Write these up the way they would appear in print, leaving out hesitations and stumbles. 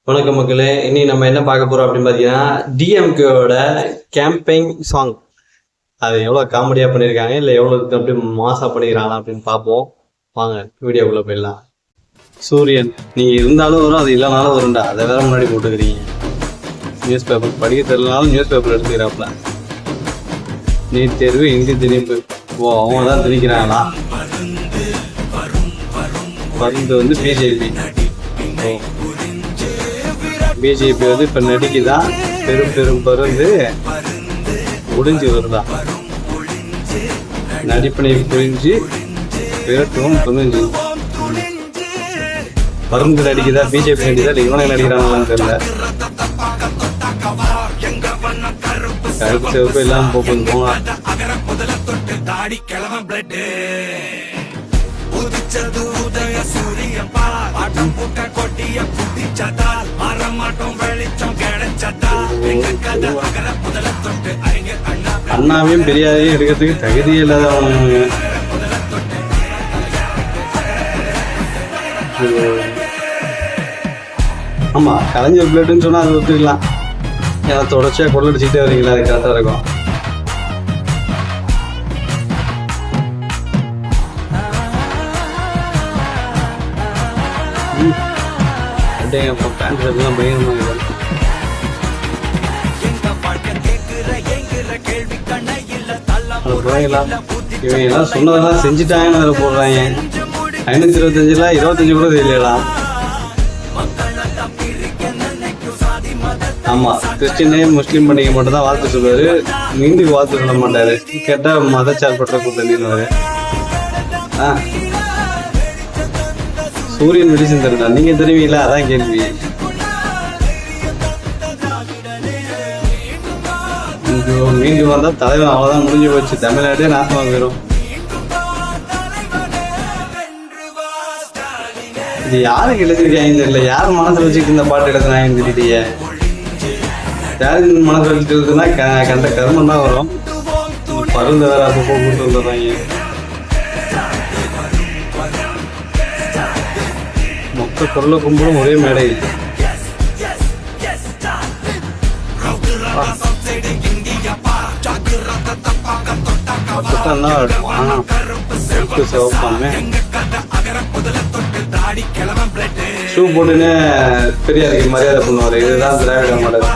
வணக்கம் மக்களே, இனி நம்ம என்ன பார்க்க போறோம் அப்படின்னு பார்த்தீங்கன்னா டிஎம்கேவோட கேம்பெயின் சாங். அது எவ்வளோ காமெடியாக பண்ணியிருக்காங்க, இல்லை எவ்வளோ அப்படி மாசாக பண்ணிக்கிறாங்களா அப்படின்னு பார்ப்போம். வாங்க வீடியோக்குள்ளே போயிடலாம். சூரியன் நீங்கள் இருந்தாலும் வரும், அது இல்லைனாலும் வரும்டா. அதை வேற முன்னாடி போட்டுக்கிறீங்க. நியூஸ் பேப்பர் படிக்க தெரியலனாலும் நியூஸ் பேப்பர் எடுத்துக்கிறாப்புல. நீட் தேர்வு இந்தி திணிப்பு. ஓ, அவங்க தான் திணிக்கிறாங்களா? பருந்து வந்து பிஜேபி. ஓ, பிஜேபி வந்து இப்போ நடிக்குதான். பெரும் பருந்து முடிஞ்சு வருதா? நடிப்பனை புரிஞ்சு விரட்டுவோம் புரிஞ்சு. பருந்து நடிக்குதா, பிஜேபி நடிக்குதா, இல்லை இவனை நடிக்கிறாங்களான்னு தெரியல. கருப்பு சிவப்பு எல்லாம் போங்க. அண்ணாவையும் பெரியாரையும் எடுக்கிறதுக்கு தகுதியே இல்லாதவங்க. ஆமா, கலைஞர் பிளேட்டுன்னு சொன்னா அது ஒத்துக்கலாம். ஏன்னா தொடர்ச்சியா கொள்ளடிச்சுட்டே வரீங்களா, அது கரெக்டா இருக்கும். இவங்க எல்லாம் சொன்னதெல்லாம் செஞ்சுட்டாங்கன்னு வேற போடுறாங்க. 525 25 கூட தெரியலாம். ஆமா, கிறிஸ்டினே முஸ்லீம் பண்டிகை மட்டும் தான் வாழ்த்து சொல்லுவாரு, இந்துக்கு வாழ்த்து சொல்ல மாட்டாரு. கேட்டா மதச்சார்பற்ற கூட்டணின்னு. சூரியன் மெடிசன் தருதா, நீங்க தெரிவிங்களா? அதான் கேள்வி. மீண்டும் வந்தா தலைவன் அவ்வளவுதான், முடிஞ்சு போச்சு. தமிழ்நாட்டே நாசமா போயிடும். இது யாருக்கு எழுதிருக்காங்க தெரியல. யார் மனசுல வச்சுக்கிட்டு இந்த பாட்டு எழுதுனாங்கன்னு தெரியலையே. யாரு மனசுல வச்சுட்டு இருக்குன்னா கண்ட கர்மம் தான் வரும். பருந்து வேற அப்பப்போ கூட்டு வந்துடுறாங்க. மொத்த பொருளை கும்பலும் ஒரே மேடை. ஷூ போட்டுன்னு பெரியாருக்கு மரியாதை பண்ணுவாரு. இதுதான் திராவிட மாடல்.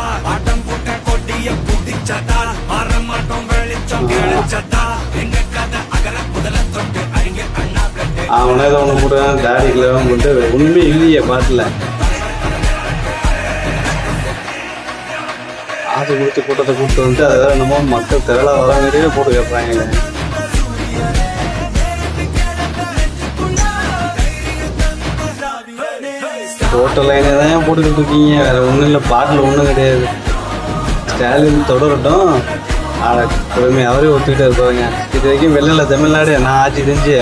அவனே தான் ஒண்ணு போட்டுதான் தாடிக்குள்ள போட்டு உண்மை இல்லையே பாட்டுல. ஆசை கொடுத்து கூட்டத்தை கூப்பிட்டு வந்து அதை நம்ம மக்கள் திரளா வர மாதிரியே போட்டு கேட்பாங்க. ஹோட்டல் லைனை தான் போட்டுக்கிட்டு இருக்கீங்க, வேற ஒன்றும் இல்லை. பாட்டில் ஒன்றும் கிடையாது. ஸ்டாலின் தொடரட்டும், பொறுமை அவரே ஒத்துக்கிட்டே இருப்பாங்க. இது வரைக்கும் வெளில தமிழ்நாடு நான் ஆட்சி செஞ்சு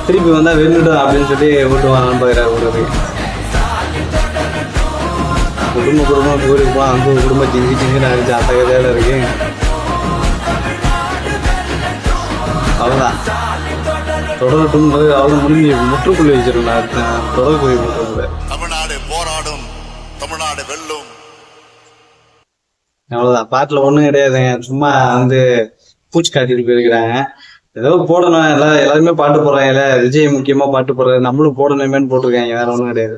திருப்பி வந்தால் வெள்ளிடும் அப்படின்னு சொல்லி ஓட்டுவாங்க பார்க்குறாரு. ஓடுறதுக்கு குடும்பம் ஊருக்கு போகலாம். அங்கே ஒரு குடும்பம் சிங்கின்னு அடிச்சு அந்த கதையில இருக்கு. அவ்வளோதான், தொடரட்டும். அவ்வளோ முடிஞ்சு முற்றுப்புள்ளி வச்சிருக்கேன். தொடர்புள்ளி முற்றுப்புள்ளி. தமிழ்நாடு போராடும், தமிழ்நாடு வெல்லும். அவ்வளோதான், பாட்டில் ஒன்றும் கிடையாதுங்க. சும்மா வந்து பூச்சி காட்டிட்டு போயிருக்கிறாங்க. ஏதோ போடணும், எல்லாருமே பாட்டு போடுறாங்கல்ல. விஜய் முக்கியமாக பாட்டு போடுறாரு, நம்மளும் போடணுமேன்னு போட்டிருக்காங்க. வேற ஒன்றும் கிடையாது.